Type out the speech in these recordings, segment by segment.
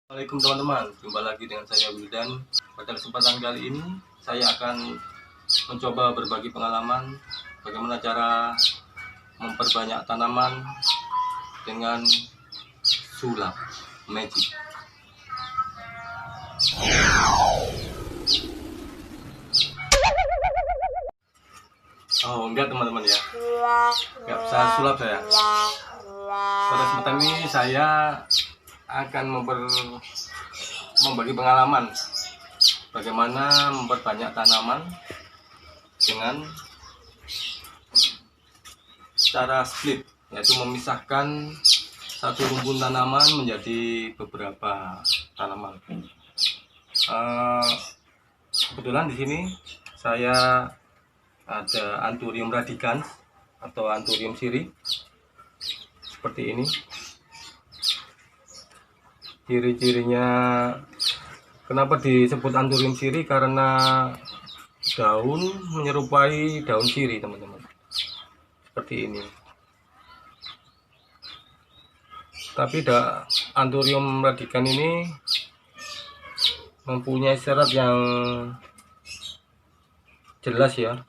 Assalamualaikum teman-teman, jumpa lagi dengan saya Wildan. Pada kesempatan kali ini saya akan mencoba berbagi pengalaman bagaimana cara memperbanyak tanaman dengan sulap magic. Oh enggak teman-teman ya, enggak bisa sulap saya. Pada kesempatan ini saya akan membagi pengalaman bagaimana memperbanyak tanaman dengan cara split, yaitu memisahkan satu rumpun tanaman menjadi beberapa tanaman. Kebetulan di sini saya ada Anthurium radicans atau Anthurium siri seperti ini. Ciri-cirinya kenapa disebut Anthurium siri, karena daun menyerupai daun siri teman-teman, seperti ini. Tapi Anthurium radicans ini mempunyai serat yang jelas ya,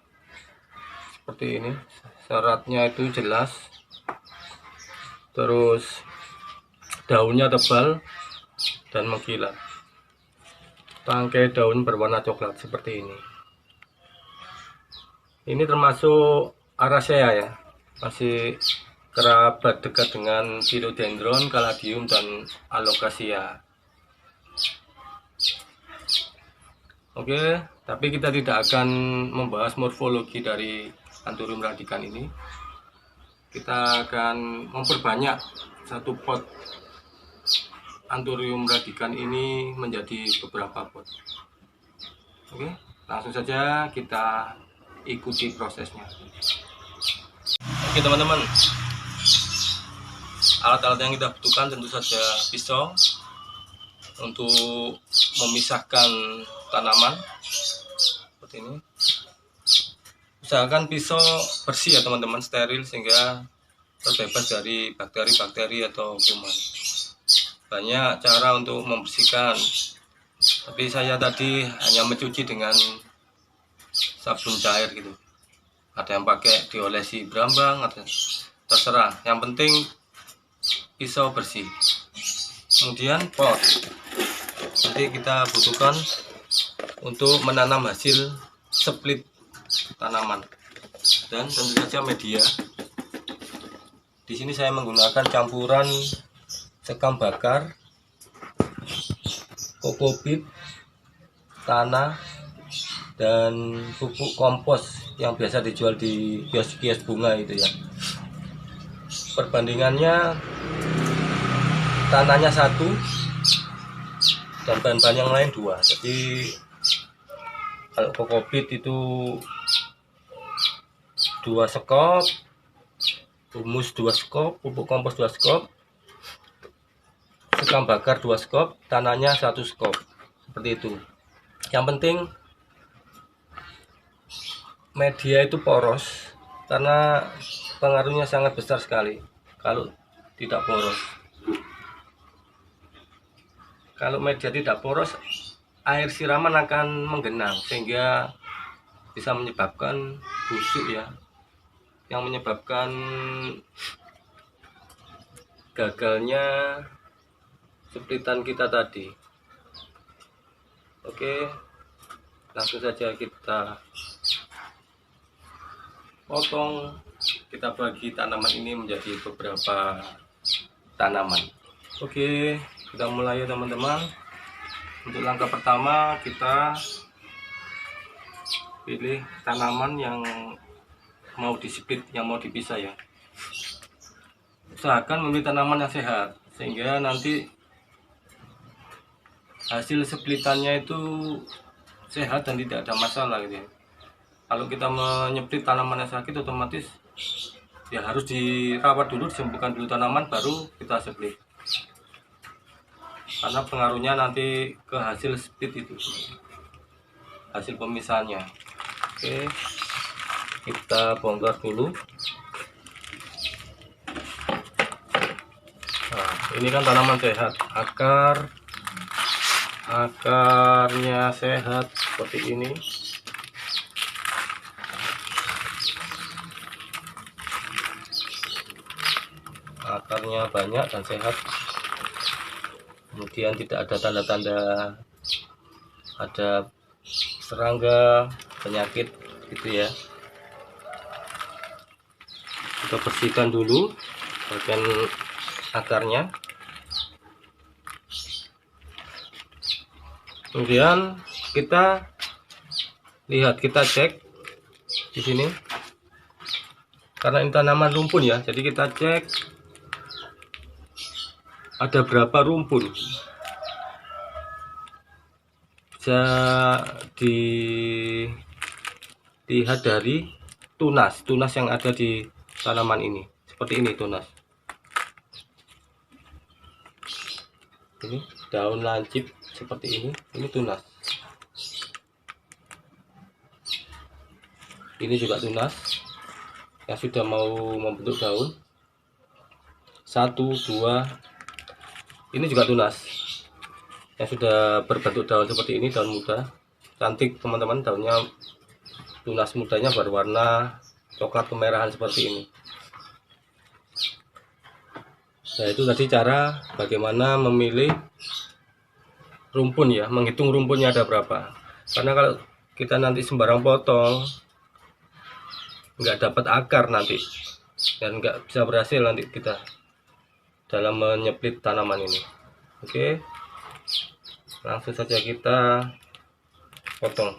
seperti ini. Seratnya itu jelas, terus daunnya tebal dan mengkilat. Tangkai daun berwarna coklat seperti ini. Ini termasuk Araceae ya, masih kerabat dekat dengan Philodendron, Caladium, dan Alocasia. Oke, tapi kita tidak akan membahas morfologi dari Anthurium radicans ini. Kita akan memperbanyak satu pot Anthurium radicans ini menjadi beberapa pot. Oke, langsung saja kita ikuti prosesnya. Oke teman-teman, alat-alat yang kita butuhkan tentu saja pisau untuk memisahkan tanaman seperti ini. Usahakan pisau bersih ya teman-teman, steril sehingga terbebas dari bakteri-bakteri atau kuman. Banyak cara untuk membersihkan, tapi saya tadi hanya mencuci dengan sabun cair gitu. Ada yang pakai diolesi berambang, atau terserah, yang penting pisau bersih. Kemudian pot, nanti kita butuhkan untuk menanam hasil split tanaman, dan tentu saja media. Di sini saya menggunakan campuran sekam bakar, kokopit, tanah, dan pupuk kompos yang biasa dijual di kios-kios bunga itu ya. Perbandingannya tanahnya 1 dan bahan-bahan yang lain 2. Jadi kalau kokopit itu 2 skop, humus 2 skop, pupuk kompos 2 skop, sekam bakar 2 skop, tanahnya 1 skop, seperti itu. Yang penting media itu poros, karena pengaruhnya sangat besar sekali kalau tidak poros. Kalau media tidak poros, air siraman akan menggenang sehingga bisa menyebabkan busuk ya, yang menyebabkan gagalnya splitan kita tadi. Oke, langsung saja kita potong, kita bagi tanaman ini menjadi beberapa tanaman. Oke, kita mulai ya teman-teman. Untuk langkah pertama kita pilih tanaman yang mau displit, yang mau dipisah ya. Usahakan memilih tanaman yang sehat sehingga nanti hasil splitannya itu sehat dan tidak ada masalah gitu ya. Kalau kita menyeplit tanaman yang sakit, otomatis ya harus dirawat dulu, disembuhkan dulu tanaman, baru kita split, karena pengaruhnya nanti ke hasil split itu, hasil pemisahannya. Oke, kita bongkar dulu. Nah, ini kan tanaman sehat, akar, akarnya sehat seperti ini. Akarnya banyak dan sehat, kemudian tidak ada tanda-tanda ada serangga, penyakit gitu ya. Kita bersihkan dulu bagian akarnya, kemudian kita lihat, kita cek di sini karena ini tanaman rumpun ya, jadi kita cek ada berapa rumpun. Bisa dilihat dari tunas yang ada di tanaman ini. Seperti ini tunas. Ini daun lancip seperti ini tunas. Ini juga tunas yang sudah mau membentuk daun. 1, 2. Ini juga tunas yang sudah berbentuk daun seperti ini, daun muda. Cantik teman-teman, daunnya tunas mudanya berwarna coklat kemerahan seperti ini. Nah, itu tadi cara bagaimana memilih rumpun ya, menghitung rumpunnya ada berapa. Karena kalau kita nanti sembarang potong, nggak dapat akar nanti, dan nggak bisa berhasil nanti kita dalam menyeplit tanaman ini. Oke, langsung saja kita potong.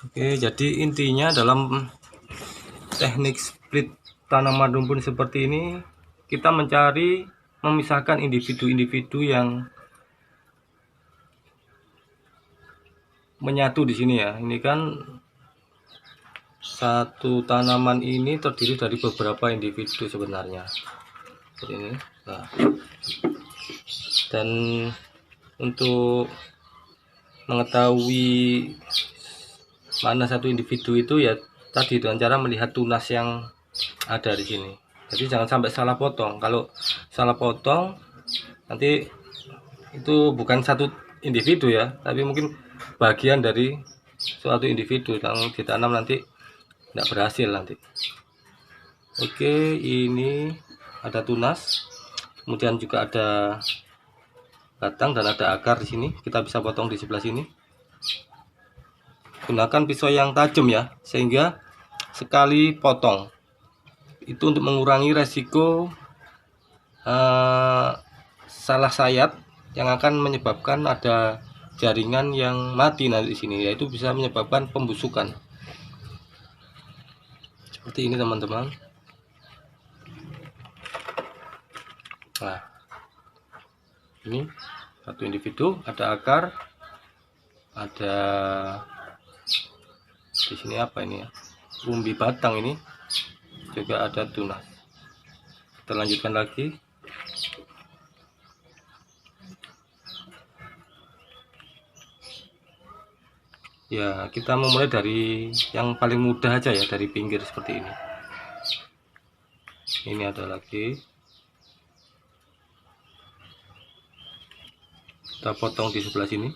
Oke, jadi intinya dalam teknik split tanaman rumpun seperti ini, kita memisahkan individu-individu yang menyatu di sini ya. Ini kan satu tanaman ini terdiri dari beberapa individu sebenarnya. Seperti ini. Nah, dan untuk mengetahui mana satu individu itu ya tadi dengan cara melihat tunas yang ada di sini. Jadi jangan sampai salah potong. Kalau salah potong nanti itu bukan satu individu ya, tapi mungkin bagian dari suatu individu yang ditanam nanti tidak berhasil nanti. Oke, ini ada tunas, kemudian juga ada batang dan ada akar di sini. Kita bisa potong di sebelah sini. Gunakan pisau yang tajam ya, sehingga sekali potong itu untuk mengurangi resiko salah sayat yang akan menyebabkan ada jaringan yang mati nanti di sini, yaitu bisa menyebabkan pembusukan. Seperti ini teman-teman. Nah, ini satu individu, ada akar, ada di sini apa ini ya, umbi batang, ini juga ada tunas. Kita lanjutkan lagi. Ya, kita memulai dari yang paling mudah aja ya, dari pinggir seperti ini. Ini ada lagi. Kita potong di sebelah sini.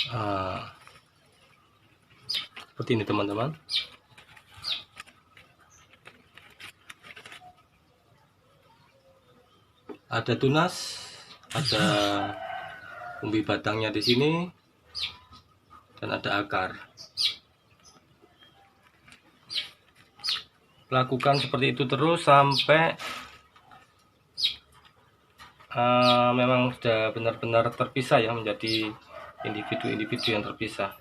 Nah, seperti ini teman-teman. Ada tunas, ada umbi batangnya di sini, dan ada akar. Lakukan seperti itu terus sampai memang sudah benar-benar terpisah ya, menjadi individu-individu yang terpisah.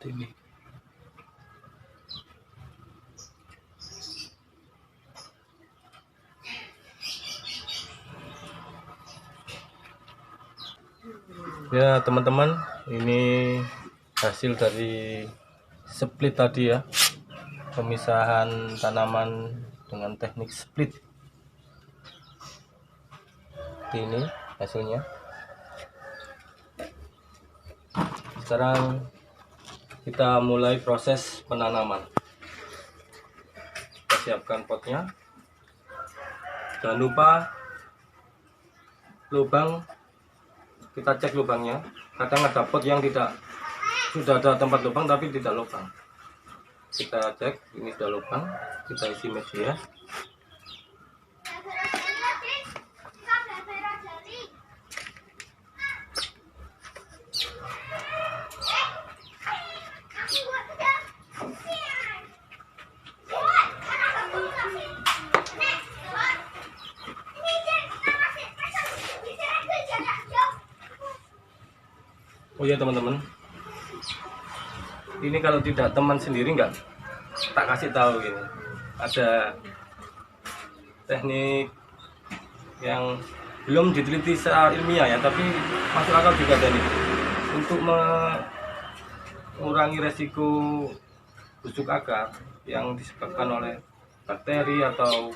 ini. Ya teman-teman, ini hasil dari split tadi ya, pemisahan tanaman dengan teknik split. Ini hasilnya. Sekarang kita mulai proses penanaman. Kita siapkan potnya. Jangan lupa lubang, kita cek lubangnya. Kadang ada pot yang sudah ada tempat lubang tapi tidak lubang. Kita cek, ini sudah lubang, kita isi media. Oh ya teman-teman, ini kalau tidak teman sendiri nggak tak kasih tahu gini. Ada teknik yang belum diteliti secara ilmiah ya, tapi masuk akal juga tadi untuk mengurangi resiko busuk akar yang disebabkan oleh bakteri atau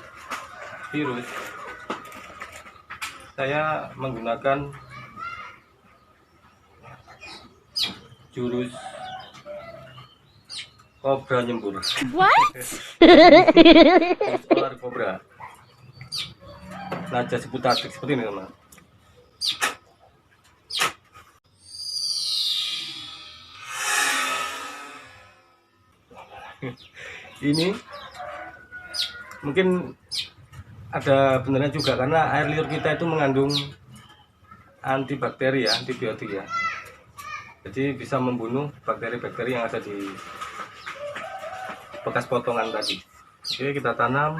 virus. Saya menggunakan jurus kobra nyembur. What? Ular kobra. Naja seputatik seperti ini teman. Ini mungkin ada benarnya juga karena air liur kita itu mengandung antibakteri ya, antibiotik ya. Jadi bisa membunuh bakteri-bakteri yang ada di bekas potongan tadi. Oke, kita tanam.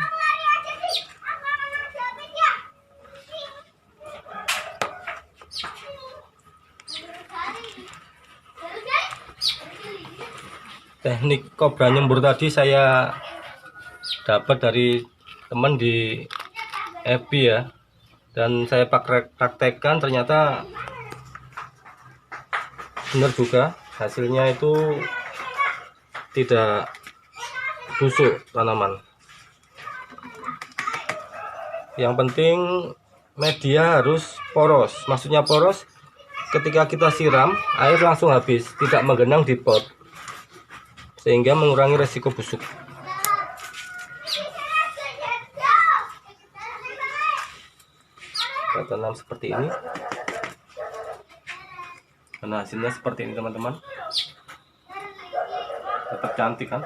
Teknik kobra nyembur tadi saya dapat dari teman di FB ya, dan saya praktekkan, ternyata benar juga, hasilnya itu tidak busuk tanaman. Yang penting media harus poros, maksudnya poros ketika kita siram air langsung habis, tidak menggenang di pot, sehingga mengurangi resiko busuk. Kita tanam seperti ini. Nah, hasilnya seperti ini teman-teman. Tetap cantik kan?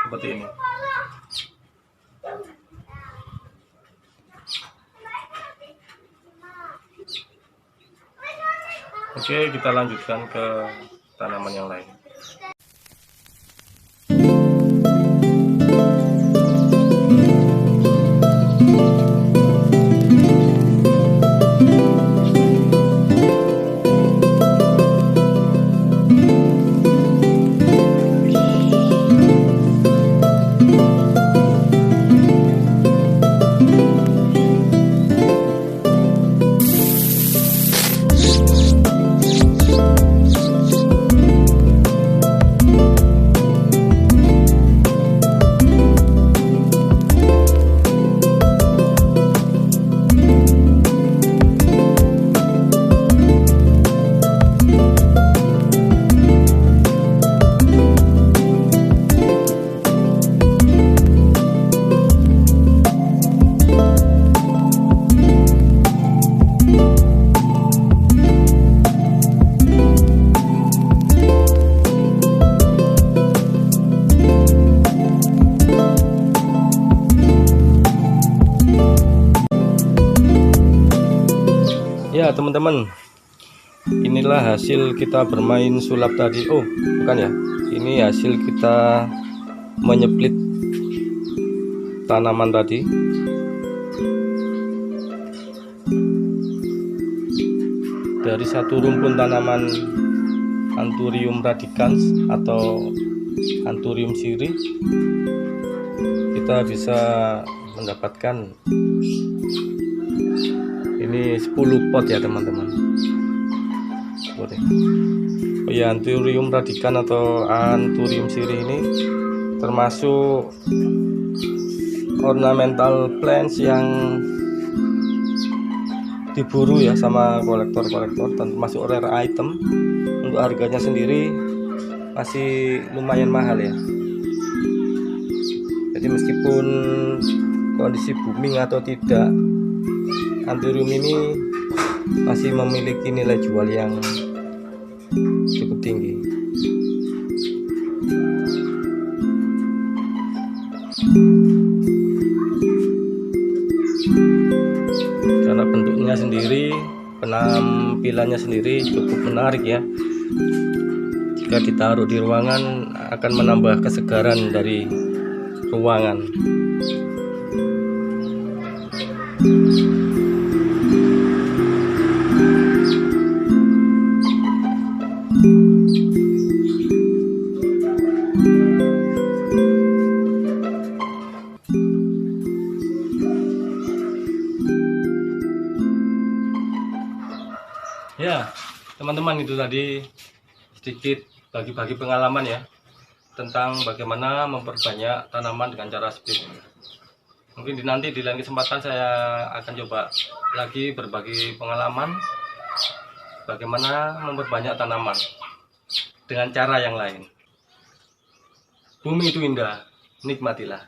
Seperti ini. Oke, kita lanjutkan ke tanaman yang lain. Ya teman-teman, inilah hasil kita bermain sulap tadi. Oh bukan ya, ini hasil kita menyeplit tanaman tadi. Dari satu rumpun tanaman Anthurium radicans atau Anthurium sirih, kita bisa mendapatkan ini 10 pot ya teman-teman. Oh ya, Anthurium radicans atau Anthurium sirih ini termasuk ornamental plants yang diburu ya sama kolektor-kolektor, termasuk rare item. Untuk harganya sendiri masih lumayan mahal ya. Jadi meskipun kondisi booming atau tidak, Anthurium ini masih memiliki nilai jual yang cukup tinggi. Karena bentuknya sendiri, penampilannya sendiri cukup menarik ya. Jika ditaruh di ruangan akan menambah kesegaran dari ruangan. Ya, teman-teman, itu tadi sedikit bagi-bagi pengalaman ya tentang bagaimana memperbanyak tanaman dengan cara split. Mungkin nanti di lain kesempatan saya akan coba lagi berbagi pengalaman bagaimana memperbanyak tanaman dengan cara yang lain. Bumi itu indah, nikmatilah.